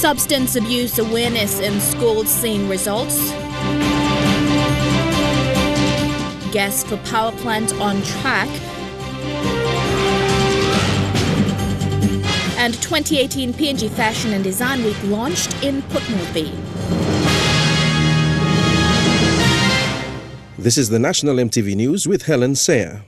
Substance abuse awareness in schools seeing results. Gas for power plant on track. And 2018 PNG Fashion and Design Week launched in Port Moresby. This is the National EMTV News with Helen Sayer.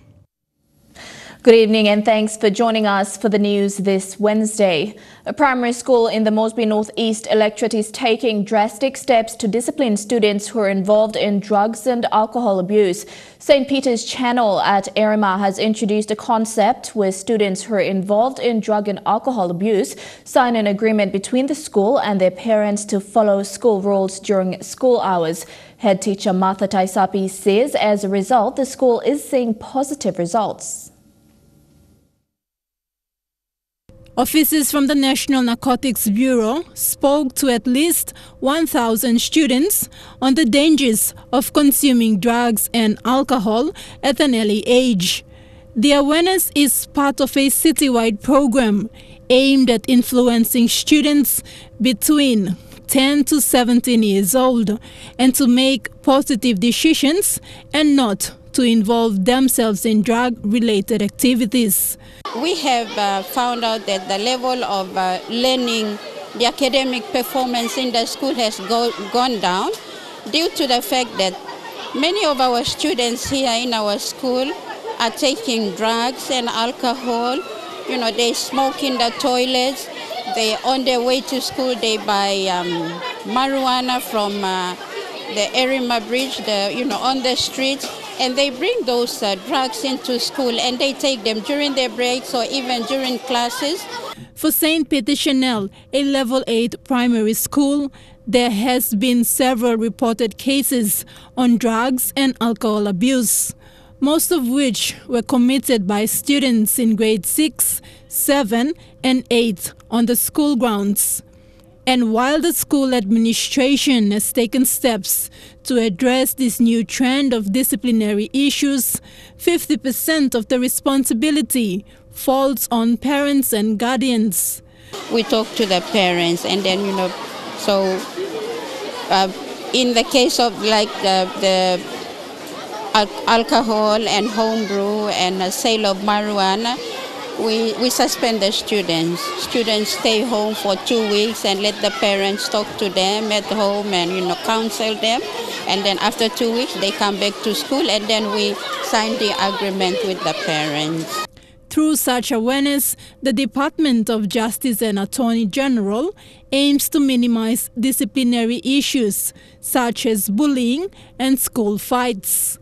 Good evening and thanks for joining us for the news this Wednesday. A primary school in the Moresby North East electorate is taking drastic steps to discipline students who are involved in drugs and alcohol abuse. St. Peter's Channel at Erima has introduced a concept where students who are involved in drug and alcohol abuse sign an agreement between the school and their parents to follow school rules during school hours. Head teacher Martha Taisapi says as a result, the school is seeing positive results. Officers from the National Narcotics Bureau spoke to at least 1,000 students on the dangers of consuming drugs and alcohol at an early age. The awareness is part of a citywide program aimed at influencing students between 10 to 17 years old and to make positive decisions and not to involve themselves in drug-related activities. We have found out that the level of learning, the academic performance in the school has gone down due to the fact that many of our students here in our school are taking drugs and alcohol. You know, they smoke in the toilets. They, on their way to school, they buy marijuana from the Erima Bridge, on the streets. And they bring those drugs into school and they take them during their breaks or even during classes. For St. Peter Chanel, a level 8 primary school, there has been several reported cases on drugs and alcohol abuse, most of which were committed by students in grade 6, 7 and 8 on the school grounds. And while the school administration has taken steps to address this new trend of disciplinary issues, 50% of the responsibility falls on parents and guardians. We talk to the parents and then, in the case of like the alcohol and homebrew and sale of marijuana, we suspend the students. Students stay home for 2 weeks and let the parents talk to them at home and counsel them. And then after 2 weeks they come back to school and then we sign the agreement with the parents. Through such awareness, the Department of Justice and Attorney General aims to minimize disciplinary issues such as bullying and school fights.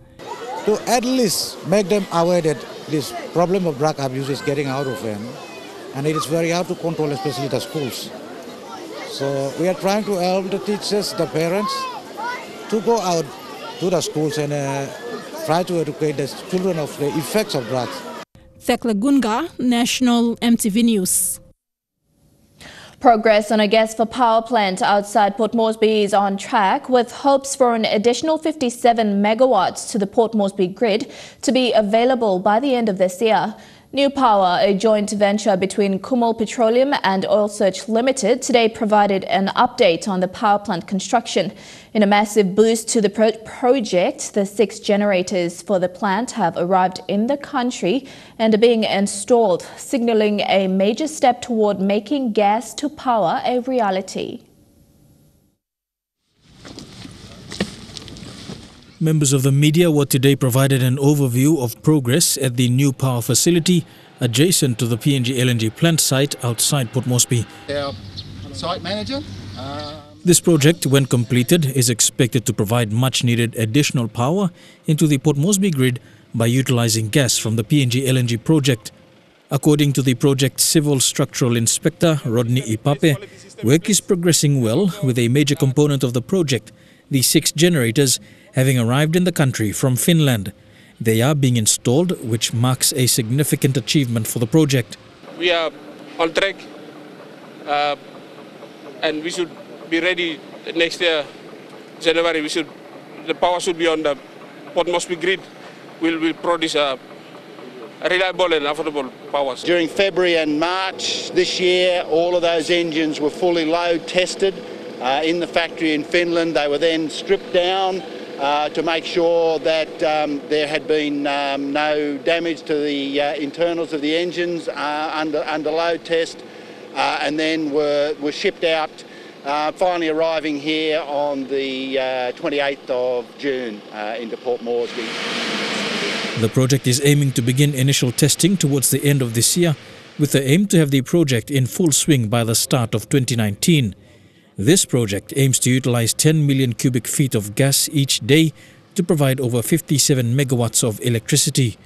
To at least make them aware that this problem of drug abuse is getting out of hand and it is very hard to control, especially the schools. So we are trying to help the teachers, the parents to go out to the schools and try to educate the children of the effects of drugs. Thekla Gunga, National EMTV News. Progress on a gas for power plant outside Port Moresby is on track, with hopes for an additional 57 megawatts to the Port Moresby grid to be available by the end of this year. New Power, a joint venture between Kumul Petroleum and Oil Search Limited, today provided an update on the power plant construction. In a massive boost to the project, the 6 generators for the plant have arrived in the country and are being installed, signalling a major step toward making gas to power a reality. Members of the media were today provided an overview of progress at the new power facility adjacent to the PNG LNG plant site outside Port Moresby. Our site manager. This project, when completed, is expected to provide much-needed additional power into the Port Moresby grid by utilizing gas from the PNG LNG project. According to the project's Civil Structural Inspector, Rodney Ipape, work is progressing well, with a major component of the project, the 6 generators, having arrived in the country from Finland. They are being installed, which marks a significant achievement for the project. We are on track and we should be ready next year, January. The power should be on the Port Moresby grid. We'll produce reliable and affordable power. During February and March this year, all of those engines were fully load tested in the factory in Finland. They were then stripped down to make sure that there had been no damage to the internals of the engines under load test, and then were shipped out, finally arriving here on the 28th of June into Port Moresby. The project is aiming to begin initial testing towards the end of this year, with the aim to have the project in full swing by the start of 2019. This project aims to utilize 10 million cubic feet of gas each day to provide over 57 megawatts of electricity.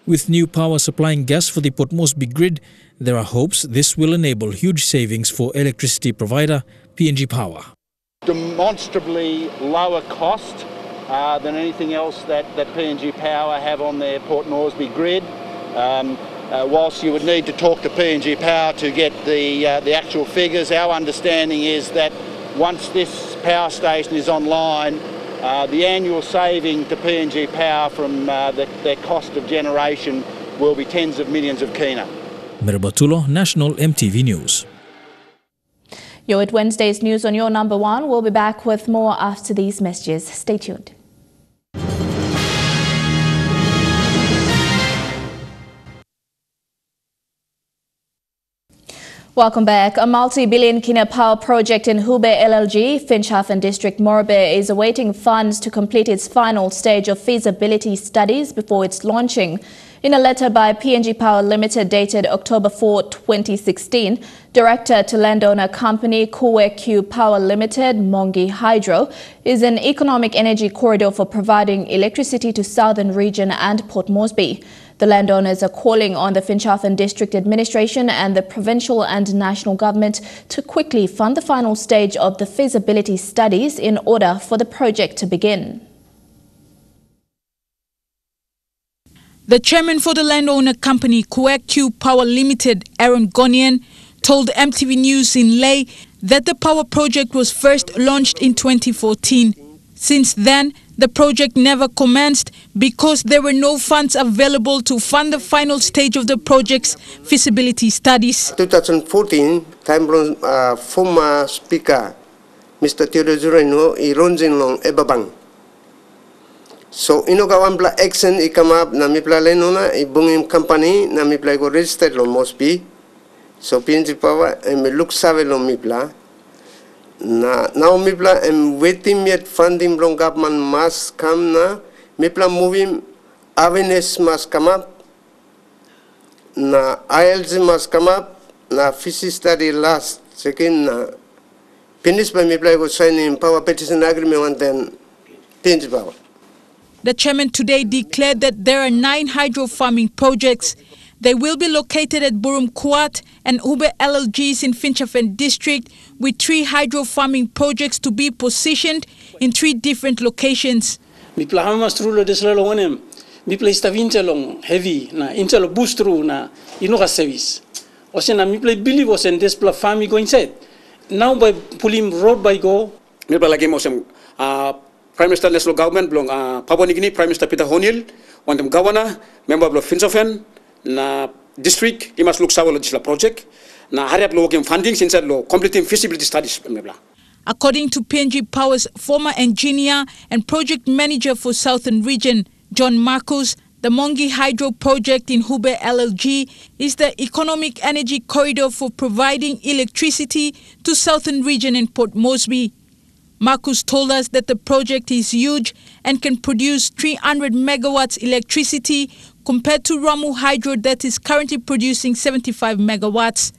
With new power supplying gas for the Port Moresby grid, there are hopes this will enable huge savings for electricity provider PNG Power. Demonstrably lower cost than anything else that PNG Power have on their Port Moresby grid. Whilst you would need to talk to PNG Power to get the actual figures, our understanding is that once this power station is online, the annual saving to PNG Power from their cost of generation will be tens of millions of kina. Merabatulo, National EMTV News. You're at Wednesday's News on your number one. We'll be back with more after these messages. Stay tuned. Welcome back. A multi-billion kina power project in Hube LLG, Finschhafen District, Moresby, is awaiting funds to complete its final stage of feasibility studies before its launching. In a letter by PNG Power Limited dated October 4, 2016, Director to landowner company Kuwekyu Power Limited, Mongi Hydro, is an economic energy corridor for providing electricity to southern region and Port Moresby. The landowners are calling on the Finschhafen District Administration and the provincial and national government to quickly fund the final stage of the feasibility studies in order for the project to begin. The chairman for the landowner company Kuwekyu Power Limited, Aaron Gonian, told MTV News in Ley that the power project was first launched in 2014. Since then, the project never commenced because there were no funds available to fund the final stage of the project's feasibility studies. 2014, time former speaker, Mr. Theodore Zureno, ironjin long ebabang. So inogawan bla action ikamap na mipla lenona ibungim company na mipla go registered long Moresby. So PNG Power look save long mipla. Now mipla waiting yet funding from government must come na mipla moving awareness must come up na ILG must come up na fishy study last second na finished by mipla go signing power petition agreement and then PNG Power. The chairman today declared that there are 9 hydro farming projects. They will be located at Burum Kuat and Ube LLGs in Finschhafen District, with 3 hydro farming projects to be positioned in 3 different locations. Mipla hamas trulo deslalo onem. Mipla istavinchelong heavy na inchelo boostru na inuka service. Osena mipla believe osen despla farming go inside. Now by pulling road by go. Mipla lagi mosem Prime Minister National Government belong Papua New Guinea Prime Minister Peter Honil, one them governor, member of Finschhafen na district imas look sawa logisla project na hariap lo working funding since lo completing feasibility studies. According to PNG Power's former engineer and project manager for Southern Region, John Marcos, the Mongi Hydro project in Hube LLG is the economic energy corridor for providing electricity to Southern Region and Port Moresby. Marcus told us that the project is huge and can produce 300 megawatts electricity compared to Ramu Hydro that is currently producing 75 megawatts.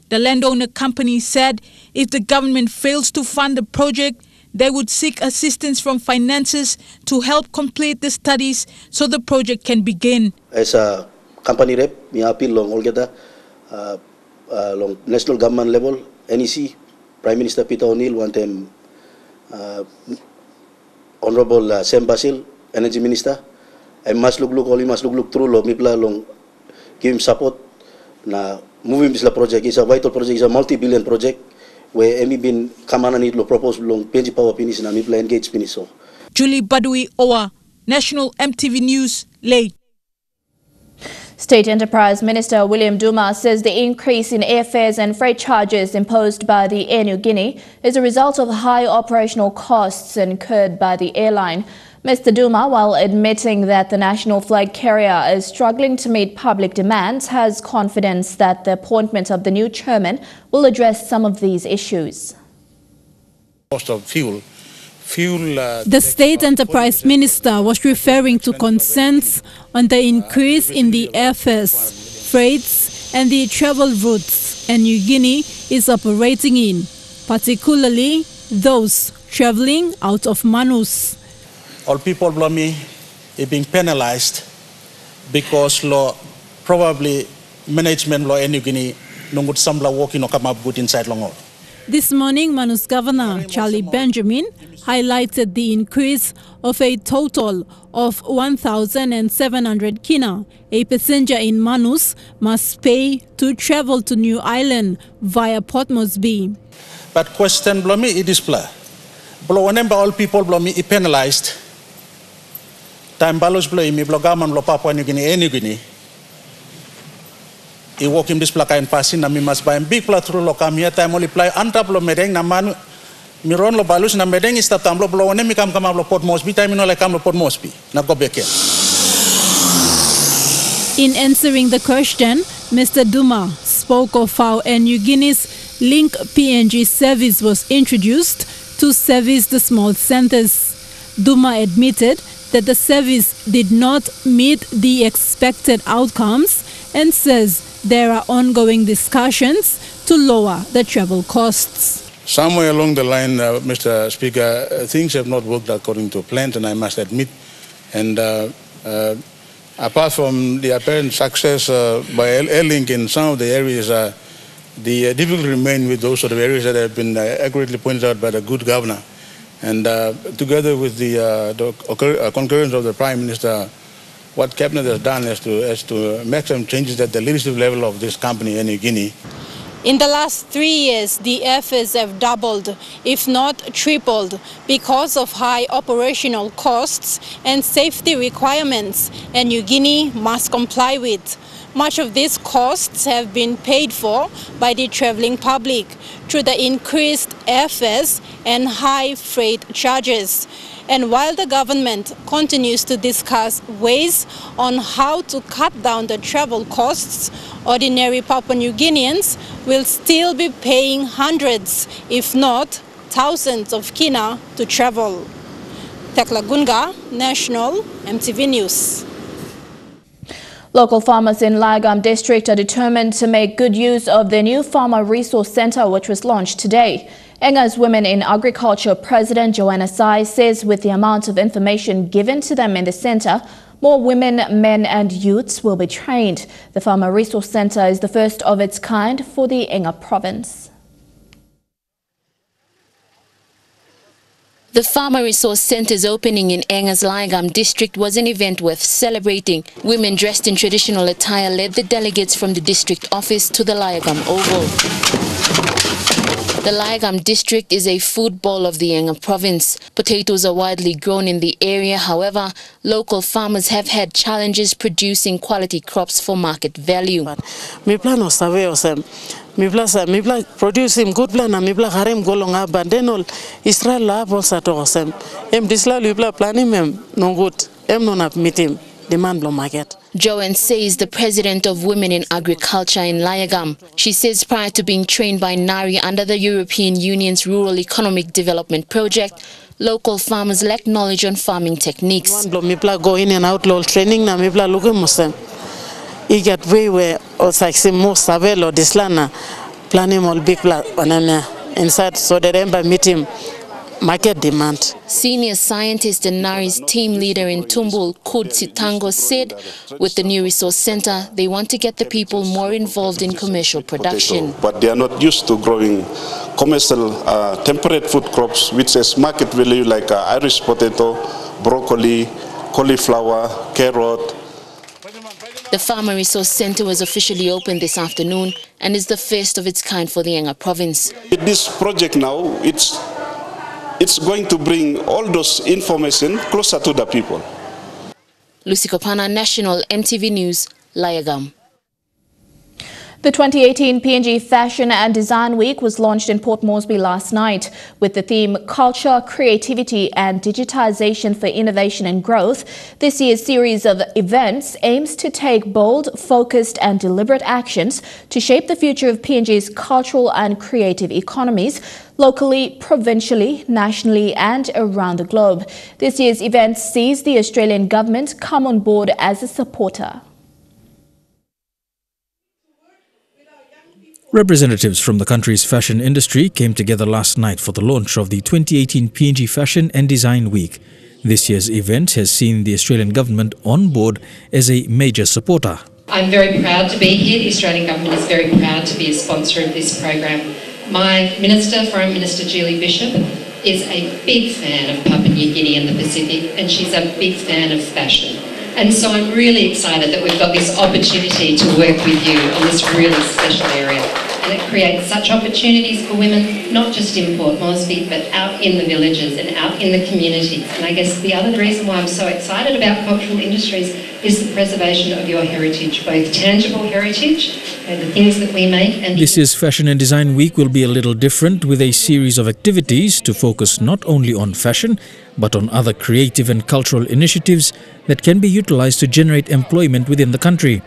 The landowner company said if the government fails to fund the project, they would seek assistance from financiers to help complete the studies so the project can begin. As a company rep, we appeal long altogether, long national government level, NEC, Prime Minister Peter O'Neill, want them Honorable Sam Basil, Energy Minister, and must look through lo mipla long give him support na moving this project. Is a vital project, is a multi-billion project where any been kamananit lo propose long PNG Power finish na mipla engage finish so. Julie Badui Owa, National MTV News, Ley. State Enterprise Minister William Duma says the increase in airfares and freight charges imposed by the Air Niugini is a result of high operational costs incurred by the airline. Mr. Duma, while admitting that the national flag carrier is struggling to meet public demands, has confidence that the appointment of the new chairman will address some of these issues. Cost of fuel. The State Enterprise Minister was referring to concerns on the increase in the airfares, freights and the travel routes Air Niugini is operating in, particularly those travelling out of Manus. All people below me are being penalized because law, probably management law in New Guinea no good sambla walking or come up good inside long. This morning, Manus Governor Charlie Benjamin highlighted the increase of a total of 1,700 kina a passenger in Manus must pay to travel to New Island via Port Moresby. But question below me it is blah. Below whenever all people below me are penalized. Time balos below me below government below Papua New Guinea, New Guinea. I walk in this plaka and passing na mi mas buy big pla through lo kam here time only play anta below medeng na manu miron lo balus na medeng is tam lo below when mi kam lo Port Moresby time no like kam lo Port Moresby na go back here. In answering the question, Mr. Duma spoke of how Air Niugini's Link PNG service was introduced to service the small centres. Duma admitted that the service did not meet the expected outcomes and says there are ongoing discussions to lower the travel costs. Somewhere along the line, Mr. Speaker, things have not worked according to plan, and I must admit. And apart from the apparent success by Airlink in some of the areas, the difficulty remain with those sort of areas that have been accurately pointed out by the good governor. And together with the concurrence of the Prime Minister, what Cabinet has done is to make some changes at the leadership level of this company, Air Niugini. In the last 3 years, the airfares have doubled, if not tripled, because of high operational costs and safety requirements Air Niugini must comply with. Much of these costs have been paid for by the travelling public through the increased airfares and high freight charges. And while the government continues to discuss ways on how to cut down the travel costs, ordinary Papua New Guineans will still be paying hundreds, if not thousands of kina to travel. Tekla Gunga, National EMTV News. Local farmers in Lagam district are determined to make good use of the new Farmer Resource Centre which was launched today. Enga's Women in Agriculture President Joanna Sai says with the amount of information given to them in the centre, more women, men and youths will be trained. The Farmer Resource Centre is the first of its kind for the Enga province. The Farmer Resource Centre's opening in Enga's Lagam district was an event worth celebrating. Women dressed in traditional attire led the delegates from the district office to the Lagam Oval. The Lagam district is a food bowl of the Enga province. Potatoes are widely grown in the area. However, local farmers have had challenges producing quality crops for market value. Mipla producing good plan and mipla harem golonga bandenol Israel la bolsa to osem em disla lipla planning mem no good em no nap meeting demand blow market. Joanne says the president of Women in Agriculture in Lagam. She says prior to being trained by NARI under the European Union's Rural Economic Development Project, local farmers lack knowledge on farming techniques. Mipla go in and out lol training na mipla lugu musem. I get way where or like more savelo dislana planning all big banana inside so that emba meet him market demand. Senior scientist and NARI's team leader in Tumbul, Kud Sitango, said with the new resource center, they want to get the people more involved in commercial production. But they are not used to growing commercial temperate food crops, which has market value like Irish potato, broccoli, cauliflower, carrot. The Farmer Resource Centre was officially opened this afternoon and is the first of its kind for the Enga province. This project now, it's going to bring all those information closer to the people. Lucy Kopana, National EMTV News, Layagam. The 2018 PNG Fashion and Design Week was launched in Port Moresby last night with the theme Culture, Creativity and Digitization for Innovation and Growth. This year's series of events aims to take bold, focused and deliberate actions to shape the future of PNG's cultural and creative economies, locally, provincially, nationally and around the globe. This year's event sees the Australian government come on board as a supporter. Representatives from the country's fashion industry came together last night for the launch of the 2018 PNG Fashion and Design Week. This year's event has seen the Australian government on board as a major supporter. I'm very proud to be here. The Australian government is very proud to be a sponsor of this program. My Minister, Foreign Minister Julie Bishop, is a big fan of Papua New Guinea and the Pacific, and she's a big fan of fashion. And so I'm really excited that we've got this opportunity to work with you on this really special area. And it creates such opportunities for women, not just in Port Moresby, but out in the villages and out in the communities. And I guess the other reason why I'm so excited about cultural industries is the preservation of your heritage, both tangible heritage and the things that we make. And this year's Fashion and Design Week will be a little different, with a series of activities to focus not only on fashion, but on other creative and cultural initiatives that can be utilized to generate employment within the country.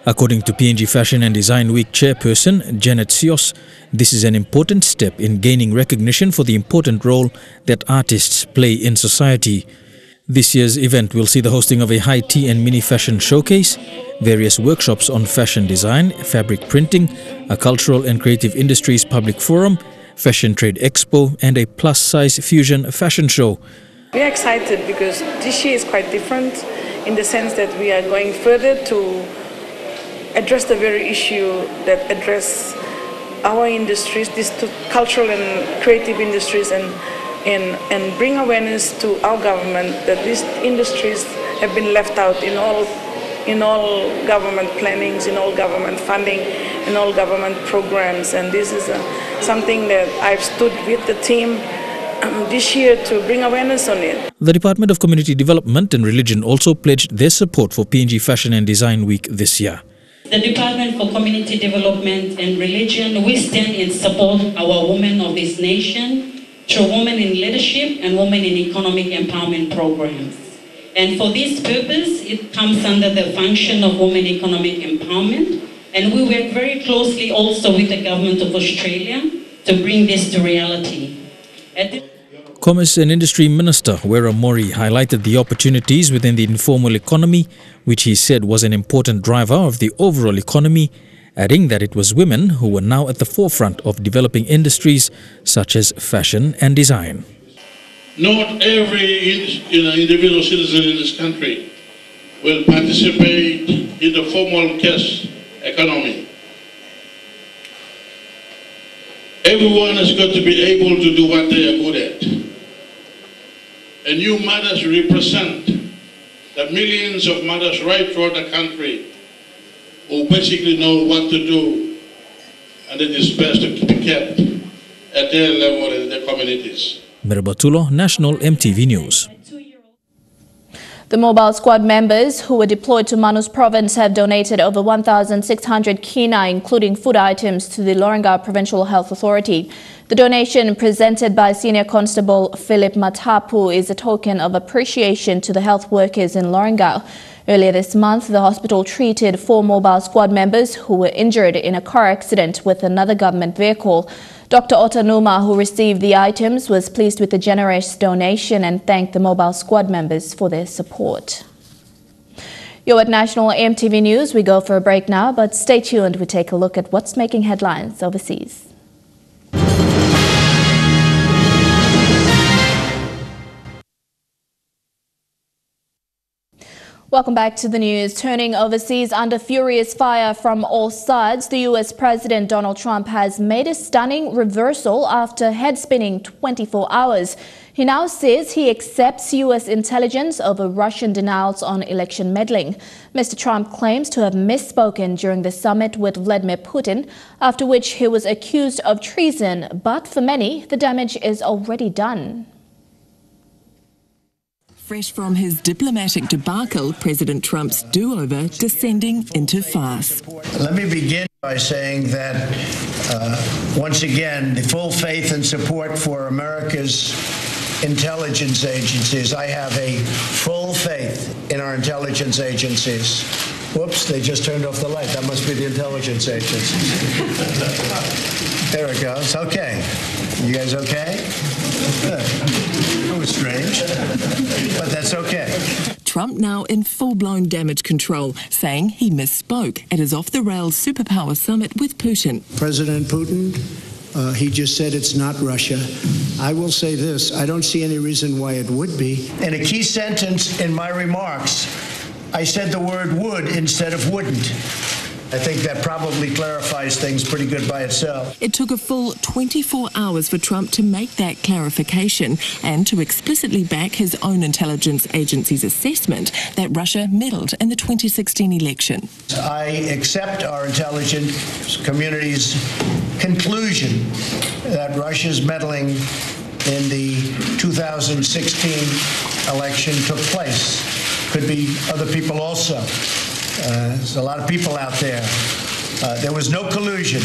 According to PNG Fashion and Design Week chairperson Janet Sios, this is an important step in gaining recognition for the important role that artists play in society. This year's event will see the hosting of a high tea and mini fashion showcase, various workshops on fashion design, fabric printing, a cultural and creative industries public forum, fashion trade expo and a plus-size fusion fashion show. We are excited because this year is quite different in the sense that we are going further to address the very issue that address our industries, these two cultural and creative industries, and bring awareness to our government that these industries have been left out in all government plannings, in all government funding, in all government programs. And this is something that I've stood with the team this year to bring awareness on it. The Department of Community Development and Religion also pledged their support for PNG Fashion and Design Week this year. The Department for Community Development and Religion, we stand and support our women of this nation through Women in Leadership and Women in Economic Empowerment programs. And for this purpose, it comes under the function of Women Economic Empowerment. And we work very closely also with the Government of Australia to bring this to reality. Commerce and Industry Minister Wera Mori highlighted the opportunities within the informal economy, which he said was an important driver of the overall economy, adding that it was women who were now at the forefront of developing industries such as fashion and design. Not every individual citizen in this country will participate in the formal cash economy. Everyone has got to be able to do what they are good at. And you mothers represent the millions of mothers right throughout the country who basically know what to do, and it is best to be kept at their level in their communities. Mirabatulo, National EMTV News. The mobile squad members who were deployed to Manus province have donated over 1,600 kina, including food items, to the Loringa Provincial Health Authority. The donation presented by Senior Constable Philip Matapu is a token of appreciation to the health workers in Loringa. Earlier this month, the hospital treated 4 mobile squad members who were injured in a car accident with another government vehicle. Dr. Otanuma, who received the items, was pleased with the generous donation and thanked the mobile squad members for their support. You're at National EMTV News. We go for a break now, but stay tuned. We take a look at what's making headlines overseas. Welcome back to the news. Turning overseas under furious fire from all sides, the US President Donald Trump has made a stunning reversal after head-spinning 24 hours. He now says he accepts US intelligence over Russian denials on election meddling. Mr. Trump claims to have misspoken during the summit with Vladimir Putin, after which he was accused of treason. But for many, the damage is already done. Fresh from his diplomatic debacle, President Trump's do-over descending into farce. Let me begin by saying that, once again, the full faith and support for America's intelligence agencies. I have a full faith in our intelligence agencies. Whoops, they just turned off the light. That must be the intelligence agencies. There it goes. Okay. You guys okay? Good. It was strange, but that's okay. Trump now in full-blown damage control, saying he misspoke at his off-the-rails superpower summit with Putin. President Putin, he just said it's not Russia. I will say this, I don't see any reason why it would be. In a key sentence in my remarks, I said the word would instead of wouldn't. I think that probably clarifies things pretty good by itself. It took a full 24 hours for Trump to make that clarification and to explicitly back his own intelligence agency's assessment that Russia meddled in the 2016 election. I accept our intelligence community's conclusion that Russia's meddling in the 2016 election took place. Could be other people also. There's a lot of people out there. There was no collusion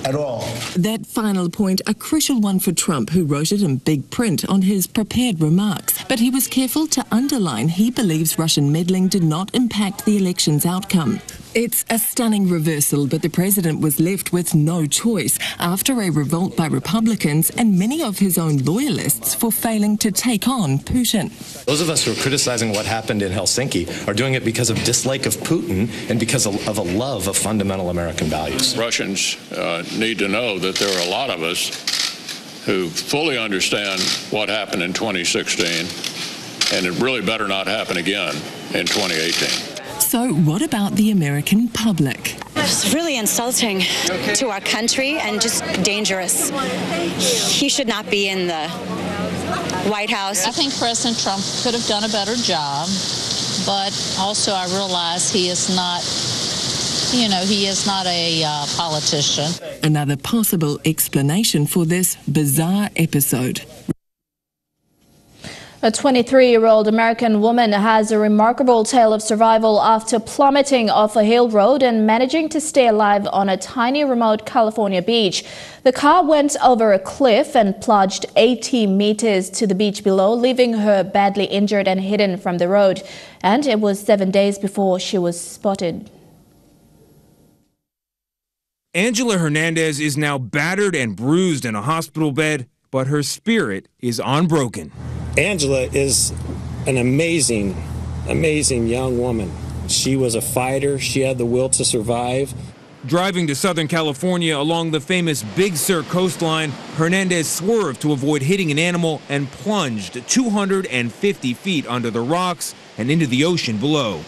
at all. That final point, a crucial one for Trump, who wrote it in big print on his prepared remarks. But he was careful to underline he believes Russian meddling did not impact the election's outcome. It's a stunning reversal, but the president was left with no choice after a revolt by Republicans and many of his own loyalists for failing to take on Putin. Those of us who are criticizing what happened in Helsinki are doing it because of dislike of Putin and because of a love of fundamental American values. Russians need to know that there are a lot of us who fully understand what happened in 2016, and it really better not happen again in 2018. So what about the American public? It's really insulting to our country and just dangerous. He should not be in the White House. I think President Trump could have done a better job, but also I realize he is not, he is not a politician. Another possible explanation for this bizarre episode. A 23-year-old American woman has a remarkable tale of survival after plummeting off a hill road and managing to stay alive on a tiny remote California beach. The car went over a cliff and plunged 80 meters to the beach below, leaving her badly injured and hidden from the road. And it was 7 days before she was spotted. Angela Hernandez is now battered and bruised in a hospital bed, but her spirit is unbroken. Angela is an amazing young woman. She was a fighter. She had the will to survive. Driving to Southern California along the famous Big Sur coastline, Hernandez swerved to avoid hitting an animal and plunged 250 feet under the rocks and into the ocean below.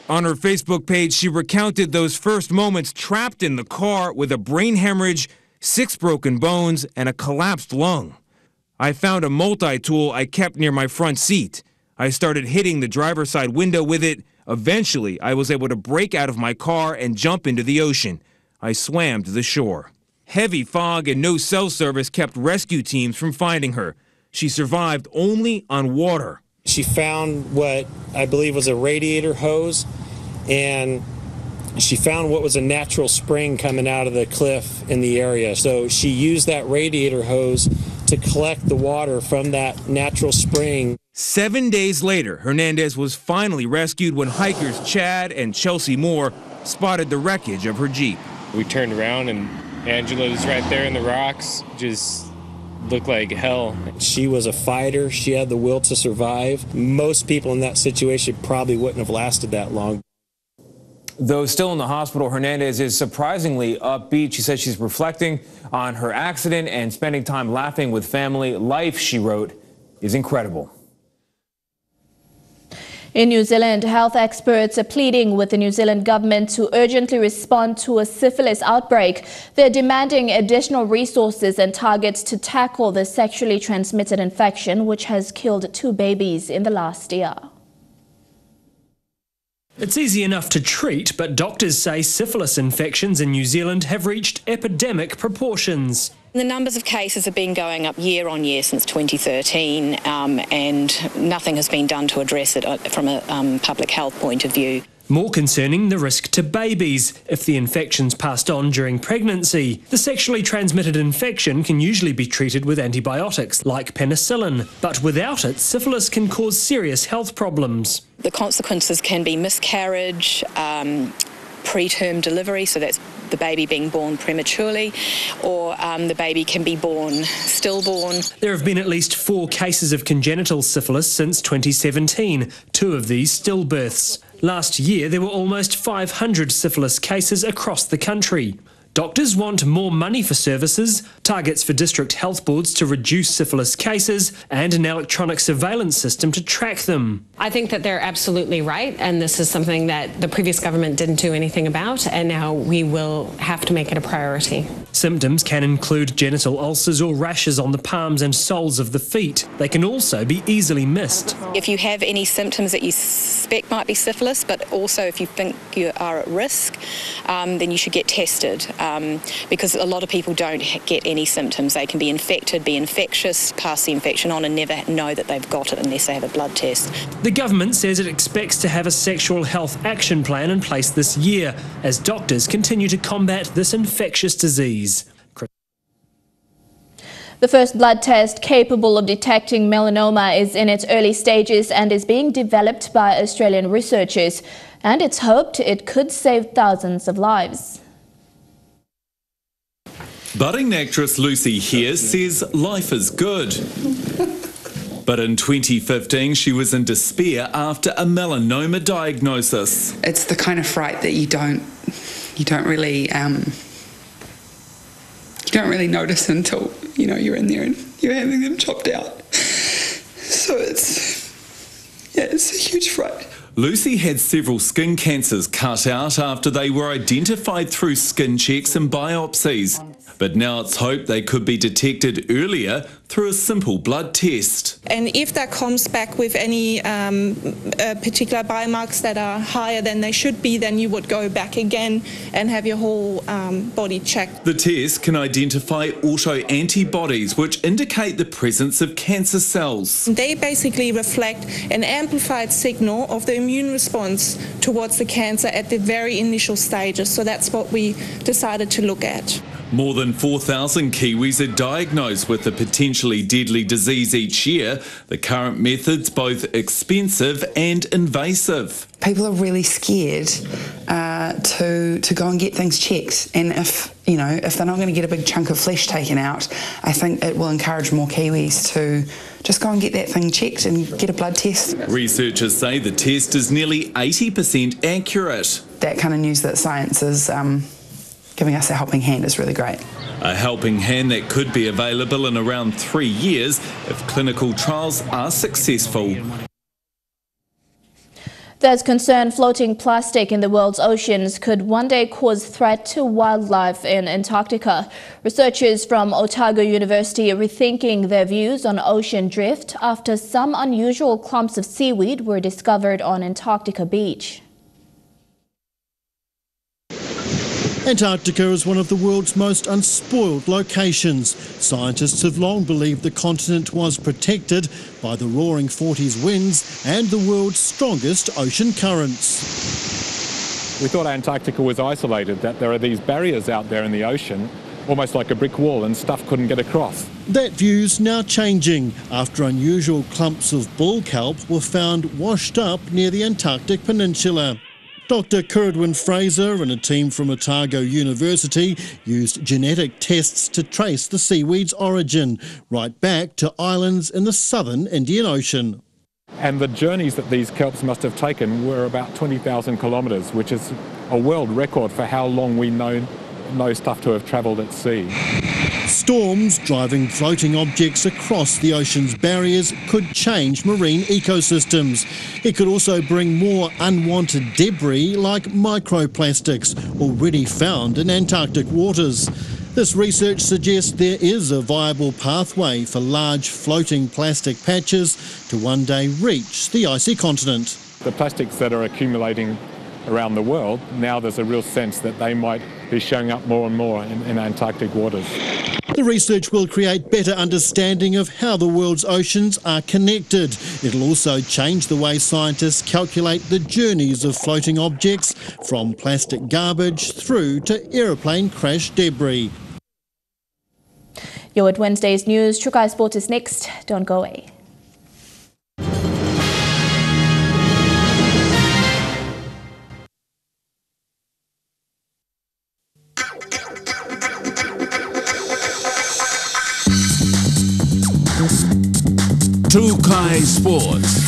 On her Facebook page, she recounted those first moments trapped in the car with a brain hemorrhage, 6 broken bones, and a collapsed lung. I found a multi-tool I kept near my front seat. I started hitting the driver's side window with it. Eventually, I was able to break out of my car and jump into the ocean. I swam to the shore. Heavy fog and no cell service kept rescue teams from finding her. She survived only on water. She found what I believe was a radiator hose, and she found what was a natural spring coming out of the cliff in the area. So she used that radiator hose to collect the water from that natural spring. 7 days later, Hernandez was finally rescued when hikers Chad and Chelsea Moore spotted the wreckage of her Jeep. We turned around and Angela was right there in the rocks, just looked like hell. She was a fighter. She had the will to survive. Most people in that situation probably wouldn't have lasted that long. Though still in the hospital, Hernandez is surprisingly upbeat. She says she's reflecting on her accident and spending time laughing with family. Life, she wrote, is incredible. In New Zealand, health experts are pleading with the New Zealand government to urgently respond to a syphilis outbreak. They're demanding additional resources and targets to tackle the sexually transmitted infection, which has killed 2 babies in the last year. It's easy enough to treat, but doctors say syphilis infections in New Zealand have reached epidemic proportions. The numbers of cases have been going up year on year since 2013, and nothing has been done to address it from a public health point of view. More concerning, the risk to babies if the infection's passed on during pregnancy. The sexually transmitted infection can usually be treated with antibiotics like penicillin, but without it, syphilis can cause serious health problems. The consequences can be miscarriage, preterm delivery, so that's the baby being born prematurely, or the baby can be born stillborn. There have been at least 4 cases of congenital syphilis since 2017, 2 of these stillbirths. Last year, there were almost 500 syphilis cases across the country. Doctors want more money for services, targets for district health boards to reduce syphilis cases, and an electronic surveillance system to track them. I think that they're absolutely right, and this is something that the previous government didn't do anything about, and now we will have to make it a priority. Symptoms can include genital ulcers or rashes on the palms and soles of the feet. They can also be easily missed. If you have any symptoms that you suspect might be syphilis, but also if you think you are at risk, then you should get tested. Because a lot of people don't get any symptoms. They can be infected, be infectious, pass the infection on and never know that they've got it unless they have a blood test. The government says it expects to have a sexual health action plan in place this year as doctors continue to combat this infectious disease. The first blood test capable of detecting melanoma is in its early stages and is being developed by Australian researchers, and it's hoped it could save thousands of lives. Budding actress Lucy here says life is good. But in 2015, she was in despair after a melanoma diagnosis. It's the kind of fright that you don't really notice until you're in there and you're having them chopped out. So it's a huge fright. Lucy had several skin cancers cut out after they were identified through skin checks and biopsies. But now it's hoped they could be detected earlier through a simple blood test. And if that comes back with any particular biomarkers that are higher than they should be, then you would go back again and have your whole body checked. The test can identify autoantibodies, which indicate the presence of cancer cells. They basically reflect an amplified signal of the immune response towards the cancer at the very initial stages. So that's what we decided to look at. More than 4,000 Kiwis are diagnosed with the potentially deadly disease each year. The current method's both expensive and invasive. People are really scared to go and get things checked, and if they're not going to get a big chunk of flesh taken out, I think it will encourage more Kiwis to just go and get that thing checked and get a blood test. Researchers say the test is nearly 80% accurate. That kind of news that science is giving us a helping hand is really great. A helping hand that could be available in around 3 years if clinical trials are successful. There's concern floating plastic in the world's oceans could one day cause threat to wildlife in Antarctica. Researchers from Otago University are rethinking their views on ocean drift after some unusual clumps of seaweed were discovered on Antarctica beach. Antarctica is one of the world's most unspoiled locations. Scientists have long believed the continent was protected by the roaring 40s winds and the world's strongest ocean currents. We thought Antarctica was isolated, that there are these barriers out there in the ocean, almost like a brick wall, and stuff couldn't get across. That view's now changing after unusual clumps of bull kelp were found washed up near the Antarctic Peninsula. Dr. Curedwin Fraser and a team from Otago University used genetic tests to trace the seaweed's origin right back to islands in the southern Indian Ocean. And the journeys that these kelps must have taken were about 20,000 kilometres, which is a world record for how long we know stuff to have travelled at sea. Storms driving floating objects across the ocean's barriers could change marine ecosystems. It could also bring more unwanted debris like microplastics already found in Antarctic waters. This research suggests there is a viable pathway for large floating plastic patches to one day reach the icy continent. The plastics that are accumulating around the world, now there's a real sense that they might be showing up more and more in Antarctic waters. The research will create better understanding of how the world's oceans are connected. It'll also change the way scientists calculate the journeys of floating objects, from plastic garbage through to aeroplane crash debris. You're at Wednesday's news. Trukai Sport is next. Don't go away. Trukai Sports.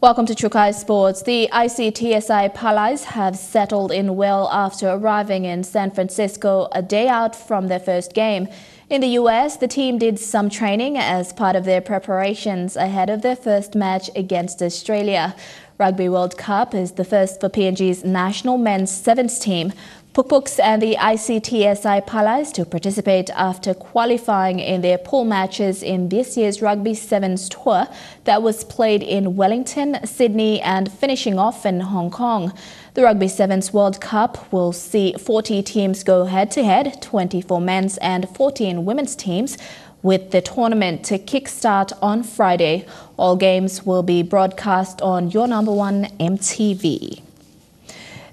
Welcome to Trukai Sports. The ICTSI Palais have settled in well after arriving in San Francisco a day out from their first game. In the US, the team did some training as part of their preparations ahead of their first match against Australia. Rugby World Cup is the first for PNG's national men's sevens team. Pukpuks and the ICTSI Palais to participate after qualifying in their pool matches in this year's Rugby Sevens tour that was played in Wellington, Sydney and finishing off in Hong Kong. The Rugby Sevens World Cup will see 40 teams go head-to-head, 24 men's and 14 women's teams, with the tournament to kickstart on Friday. All games will be broadcast on your number one MTV.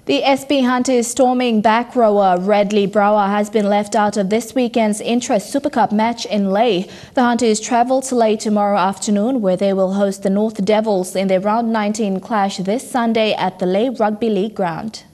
The SB Hunters storming back rower Redley Brower has been left out of this weekend's Intra Super Cup match in Lae. The Hunters travel to Lae tomorrow afternoon, where they will host the North Devils in their round 19 clash this Sunday at the Lae Rugby League ground.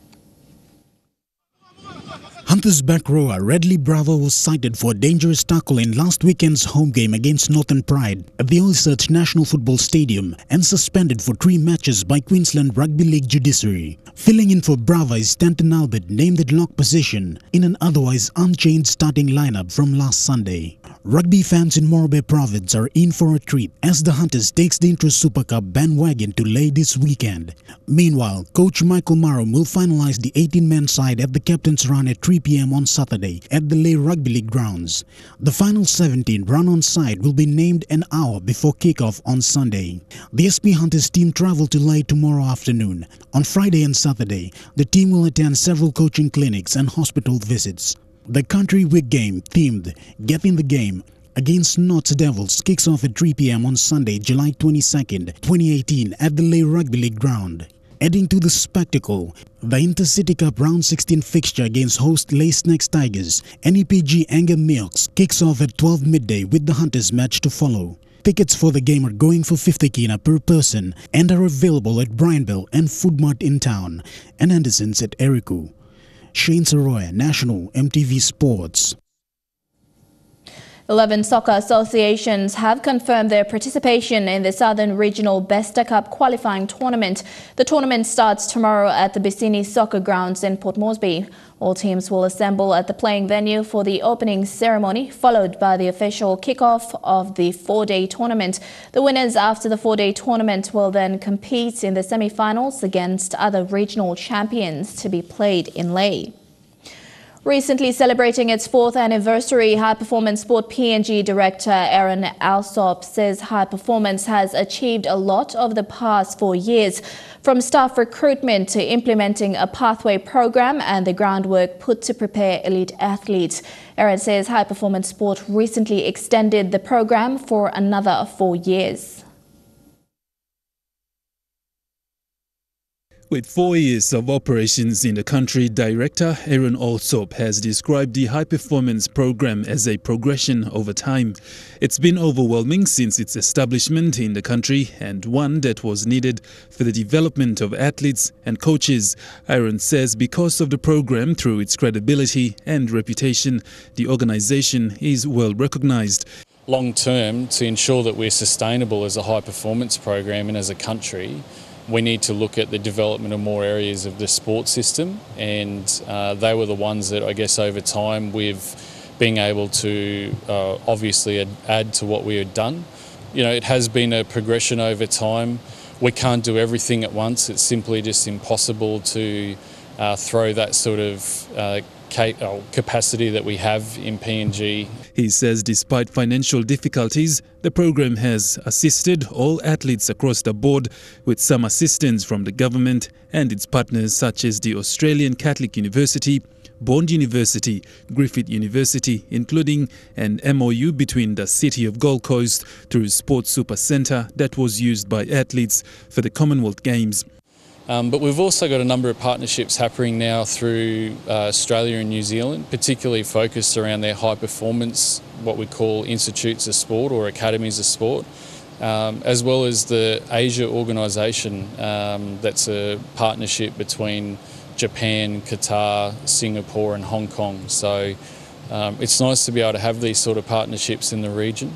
Hunters back rower Redley Bravo was cited for a dangerous tackle in last weekend's home game against Northern Pride at the Oil Search National Football Stadium and suspended for 3 matches by Queensland Rugby League judiciary. Filling in for Bravo is Stanton Albert, named at lock position in an otherwise unchanged starting lineup from last Sunday. Rugby fans in Moresby province are in for a treat as the Hunters takes the Intra Super Cup bandwagon to Lae this weekend. Meanwhile, coach Michael Marum will finalize the 18-man side at the captain's run at 3 p.m. on Saturday at the Lae Rugby League grounds. The final 17 run-on side will be named an hour before kickoff on Sunday. The SB Hunters team travel to Lae tomorrow afternoon. On Friday and Saturday, the team will attend several coaching clinics and hospital visits. The Country Week game themed Get in the Game against North Devils kicks off at 3 p.m. on Sunday, July 22nd, 2018 at the Lae Rugby League ground. Adding to the spectacle, the Intercity Cup Round 16 fixture against host Lae Snakes Tigers, NEPG Anger Milks kicks off at 12 midday with the Hunters match to follow. Tickets for the game are going for 50 kina per person and are available at Brianville and Food Mart in town and Anderson's at Eriku. Shane Saroya, National MTV Sports. 11 soccer associations have confirmed their participation in the Southern Regional Besta Cup qualifying tournament. The tournament starts tomorrow at the Bissini Soccer Grounds in Port Moresby. All teams will assemble at the playing venue for the opening ceremony, followed by the official kickoff of the 4-day tournament. The winners after the 4-day tournament will then compete in the semi-finals against other regional champions to be played in Lae. Recently celebrating its 4th anniversary, High Performance Sport PNG Director Aaron Alsop says High Performance has achieved a lot over the past 4 years, from staff recruitment to implementing a pathway program and the groundwork put to prepare elite athletes. Aaron says High Performance Sport recently extended the program for another 4 years. With 4 years of operations in the country, Director Aaron Alsop has described the High Performance Program as a progression over time. It's been overwhelming since its establishment in the country and one that was needed for the development of athletes and coaches. Aaron says because of the program, through its credibility and reputation, the organization is well recognized. Long term, to ensure that we're sustainable as a high performance program and as a country, we need to look at the development of more areas of the sports system, and they were the ones that I guess over time we've been able to obviously add to what we had done. You know, it has been a progression over time. We can't do everything at once. It's simply just impossible to throw that sort of capacity that we have in PNG. He says despite financial difficulties, the program has assisted all athletes across the board with some assistance from the government and its partners such as the Australian Catholic University, Bond University, Griffith University, including an MOU between the City of Gold Coast through Sports Super Centre that was used by athletes for the Commonwealth Games. But we've also got a number of partnerships happening now through Australia and New Zealand, particularly focused around their high performance, what we call institutes of sport or academies of sport, as well as the Asia organisation. That's a partnership between Japan, Qatar, Singapore and Hong Kong. So it's nice to be able to have these sort of partnerships in the region,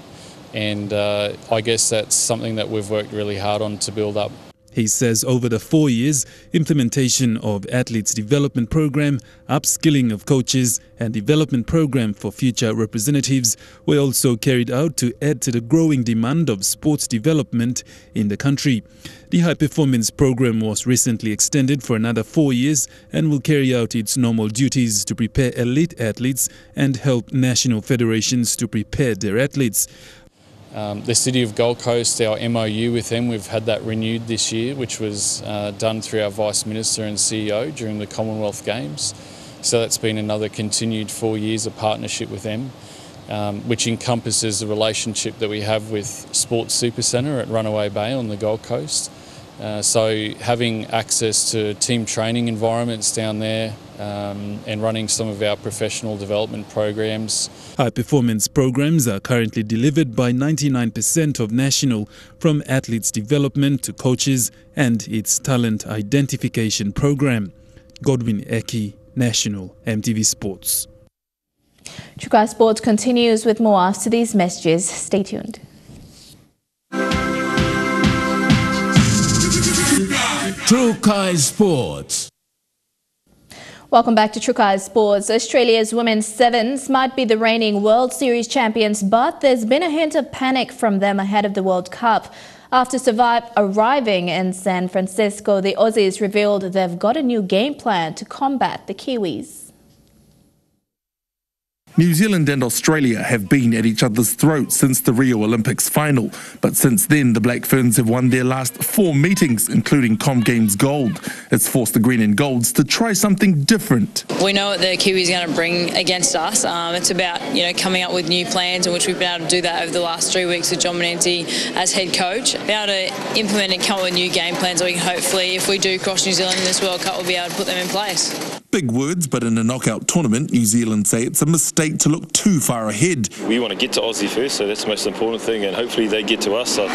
and I guess that's something that we've worked really hard on to build up. He says over the 4 years, implementation of athletes development program, upskilling of coaches and development program for future representatives were also carried out to add to the growing demand of sports development in the country. The high performance program was recently extended for another 4 years and will carry out its normal duties to prepare elite athletes and help national federations to prepare their athletes. The City of Gold Coast, our MOU with them, we've had that renewed this year, which was done through our Vice Minister and CEO during the Commonwealth Games. So that's been another continued 4 years of partnership with them, which encompasses the relationship that we have with Sports Super Centre at Runaway Bay on the Gold Coast. So having access to team training environments down there and running some of our professional development programs. High performance programs are currently delivered by 99% of national, from athletes development to coaches and its talent identification program. Godwin Eki, National, EMTV Sports. Trukai Sports continues with more after these messages. Stay tuned. Trukai Sports. Welcome back to Trukai Sports. Australia's women's sevens might be the reigning World Series champions, but there's been a hint of panic from them ahead of the World Cup. After arriving in San Francisco, the Aussies revealed they've got a new game plan to combat the Kiwis. New Zealand and Australia have been at each other's throats since the Rio Olympics final, but since then the Black Ferns have won their last 4 meetings, including Com Games Gold. It's forced the Green and Golds to try something different. We know what the Kiwis are going to bring against us. It's about coming up with new plans, in which we've been able to do that over the last 3 weeks with John Manenti as head coach. Be able to implement and come up with new game plans, so we can hopefully, if we do cross New Zealand in this World Cup, we'll be able to put them in place. Big words, but in a knockout tournament, New Zealand say it's a mistake to look too far ahead. We want to get to Aussie first, so that's the most important thing, and hopefully they get to us. I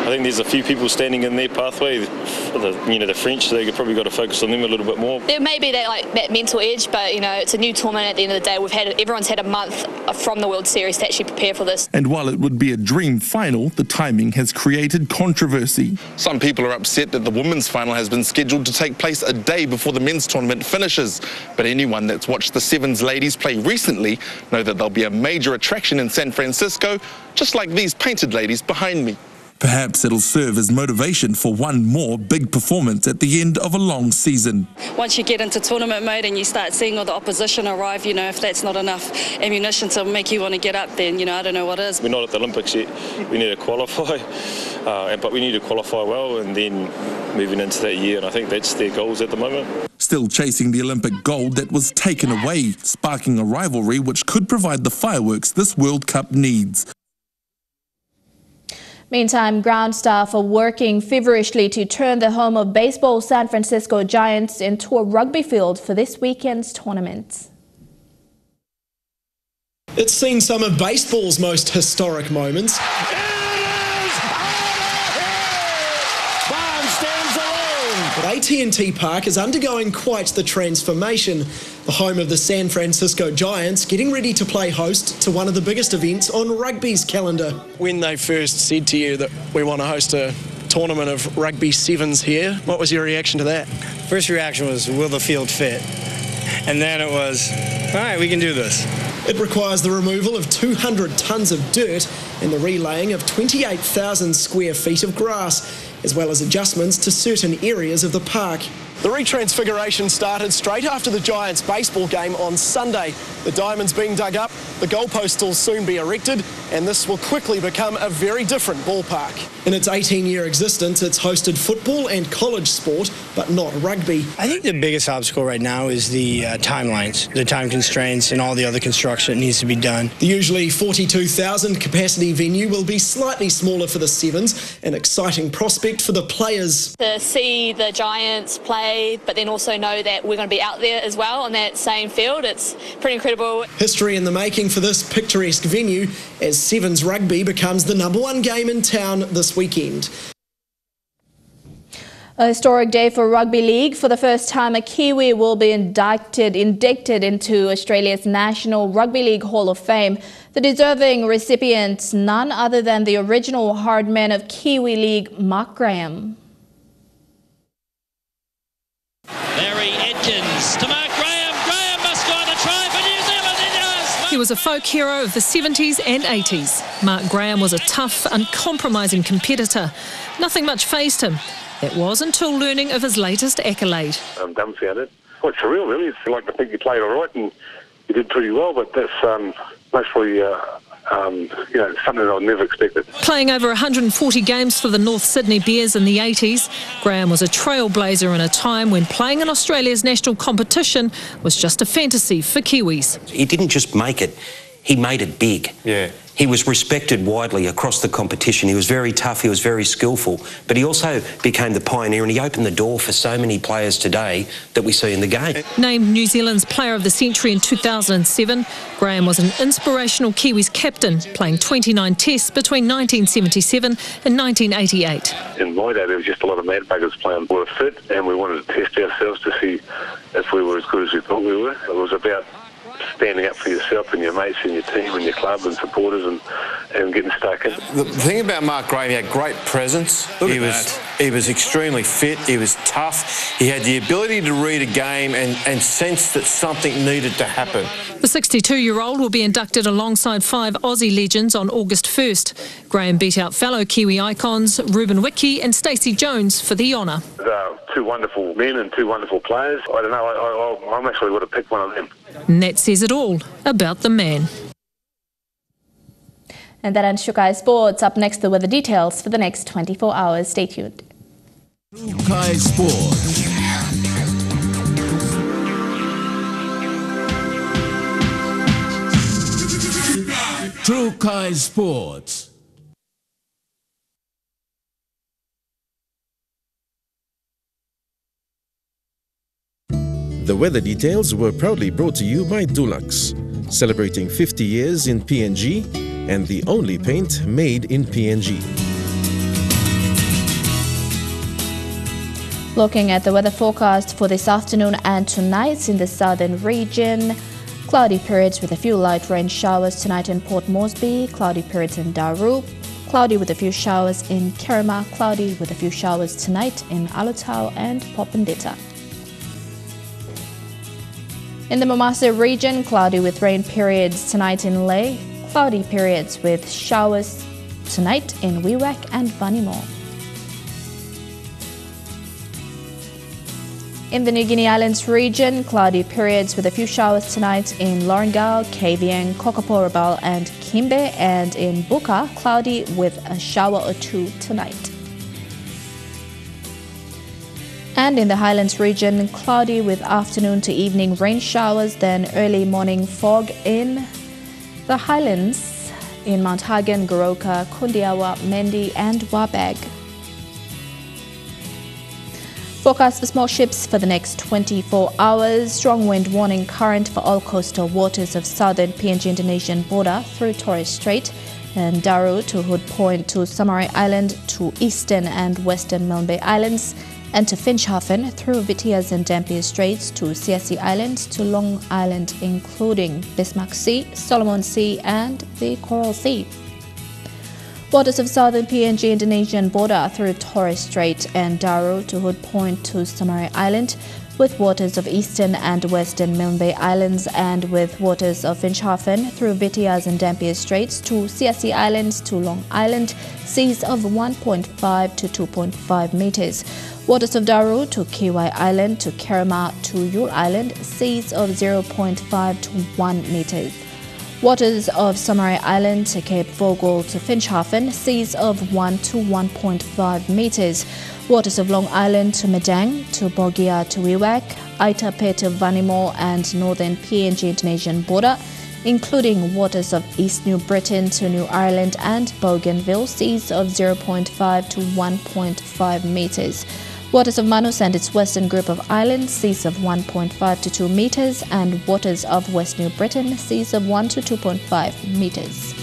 think there's a few people standing in their pathway. For the French, they've probably got to focus on them a little bit more. There may be that mental edge, but it's a new tournament at the end of the day. Everyone's had a month from the World Series to actually prepare for this. And while it would be a dream final, the timing has created controversy. Some people are upset that the women's final has been scheduled to take place a day before the men's tournament finishes. But anyone that's watched the Sevens ladies play recently know that there'll be a major attraction in San Francisco, just like these painted ladies behind me. Perhaps it'll serve as motivation for one more big performance at the end of a long season. Once you get into tournament mode and you start seeing all the opposition arrive, if that's not enough ammunition to make you want to get up, then, I don't know what is. We're not at the Olympics yet. We need to qualify, but we need to qualify well and then moving into that year, and I think that's their goals at the moment. Still chasing the Olympic gold that was taken away, sparking a rivalry which could provide the fireworks this World Cup needs. Meantime, ground staff are working feverishly to turn the home of baseball San Francisco Giants into a rugby field for this weekend's tournament. It's seen some of baseball's most historic moments. But AT&T Park is undergoing quite the transformation. The home of the San Francisco Giants getting ready to play host to one of the biggest events on rugby's calendar. When they first said to you that we want to host a tournament of rugby sevens here, what was your reaction to that? First reaction was, will the field fit? And then it was, all right, we can do this. It requires the removal of 200 tonnes of dirt and the relaying of 28,000 square feet of grass, as well as adjustments to certain areas of the park. The retransfiguration started straight after the Giants baseball game on Sunday. The diamonds being dug up, the goalposts will soon be erected, and this will quickly become a very different ballpark. In its 18-year existence, it's hosted football and college sport, but not rugby. I think the biggest obstacle right now is the timelines, the time constraints and all the other construction that needs to be done. The usually 42,000 capacity venue will be slightly smaller for the Sevens, an exciting prospect for the players. To see the Giants play, but then also know that we're going to be out there as well on that same field, it's pretty incredible. History in the making for this picturesque venue as Sevens rugby becomes the #1 game in town this weekend. A historic day for rugby league. For the first time, a Kiwi will be inducted into Australia's National Rugby League Hall of Fame. The deserving recipient, none other than the original hard man of Kiwi League, Mark Graham. Larry Edkins to Mark Graham. Graham must score the try for New Zealand. He does. He was a folk hero of the 70s and 80s. Mark Graham was a tough, uncompromising competitor. Nothing much fazed him. That was until learning of his latest accolade. I'm dumbfounded. Quite surreal, really. It's like I think you played all right and you did pretty well, but that's mostly something I'd never expected. Playing over 140 games for the North Sydney Bears in the 80s, Graham was a trailblazer in a time when playing in Australia's national competition was just a fantasy for Kiwis. He didn't just make it, he made it big. Yeah. He was respected widely across the competition. He was very tough, he was very skillful, but he also became the pioneer and he opened the door for so many players today that we see in the game. Named New Zealand's Player of the Century in 2007, Graham was an inspirational Kiwis captain, playing 29 tests between 1977 and 1988. In my day, there was just a lot of mad buggers playing. We were fit and we wanted to test ourselves to see if we were as good as we thought we were. It was about standing up for yourself and your mates and your team and your club and supporters and getting stuck in. The thing about Mark Graham, he had great presence. He was extremely fit. He was tough. He had the ability to read a game and sense that something needed to happen. The 62-year-old will be inducted alongside 5 Aussie legends on August 1st. Graham beat out fellow Kiwi icons Ruben Wiki and Stacey Jones for the honour. They're two wonderful men and two wonderful players. I don't know, I actually would have picked one of them. And that says it all about the man. And that ends Shukai Sports. Up next, the weather details for the next 24 hours. Stay tuned. Shukai Sports. Shukai Sports. The weather details were proudly brought to you by Dulux, celebrating 50 years in PNG and the only paint made in PNG. Looking at the weather forecast for this afternoon and tonight in the southern region, cloudy periods with a few light rain showers tonight in Port Moresby, cloudy periods in Daru, cloudy with a few showers in Kerema, cloudy with a few showers tonight in Alotau and Popondetta. In the Momasa region, cloudy with rain periods tonight in Lae, cloudy periods with showers tonight in Wewak and Vanimo. In the New Guinea Islands region, cloudy periods with a few showers tonight in Lorengau, Kavieng, Kokoporabal and Kimbe, and in Buka, cloudy with a shower or two tonight. And in the Highlands region, cloudy with afternoon to evening rain showers, then early morning fog in the Highlands, in Mount Hagen, Goroka, Kundiawa, Mendi and Wabag. Forecast for small ships for the next 24 hours. Strong wind warning current for all coastal waters of southern PNG-Indonesian border through Torres Strait and Daru to Hood Point to Samarai Island to eastern and western Milne Bay Islands, and to Finschhafen through Vitiaz and Dampier Straits to Siasi Island to Long Island, including Bismarck Sea, Solomon Sea and the Coral Sea. Waters of southern PNG-Indonesian border through Torres Strait and Daru to Hood Point to Samarai Island with waters of eastern and western Milne Bay Islands and with waters of Finschhafen through Vitiaz and Dampier Straits to CSC Islands to Long Island, seas of 1.5 to 2.5 meters. Waters of Daru to Kiwai Island to Kerema to Yule Island, seas of 0.5 to 1 meters. Waters of Samarai Island to Cape Vogel to Finschhafen, seas of 1 to 1.5 meters. Waters of Long Island to Medang, to Bogia to Wewak, Aitape to Vanimo and northern PNG Indonesian border, including waters of East New Britain to New Ireland and Bougainville, seas of 0.5 to 1.5 meters. Waters of Manus and its western group of islands, seas of 1.5 to 2 meters, and waters of West New Britain, seas of 1 to 2.5 meters.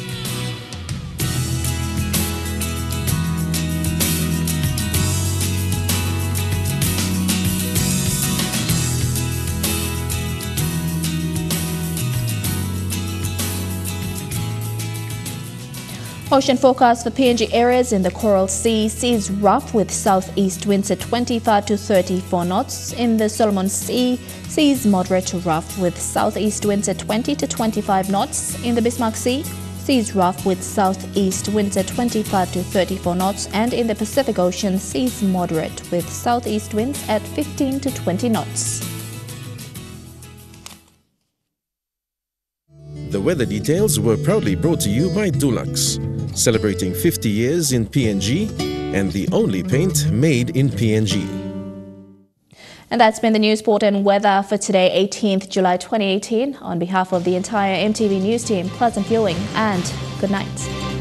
Ocean forecast for PNG areas in the Coral Sea. Seas rough with southeast winds at 25 to 34 knots. In the Solomon Sea, seas moderate to rough with southeast winds at 20 to 25 knots. In the Bismarck Sea, seas rough with southeast winds at 25 to 34 knots. And in the Pacific Ocean, seas moderate with southeast winds at 15 to 20 knots. The weather details were proudly brought to you by Dulux, celebrating 50 years in PNG and the only paint made in PNG. And that's been the news, sport and weather for today, 18th July 2018. On behalf of the entire EMTV News team, pleasant viewing and good night.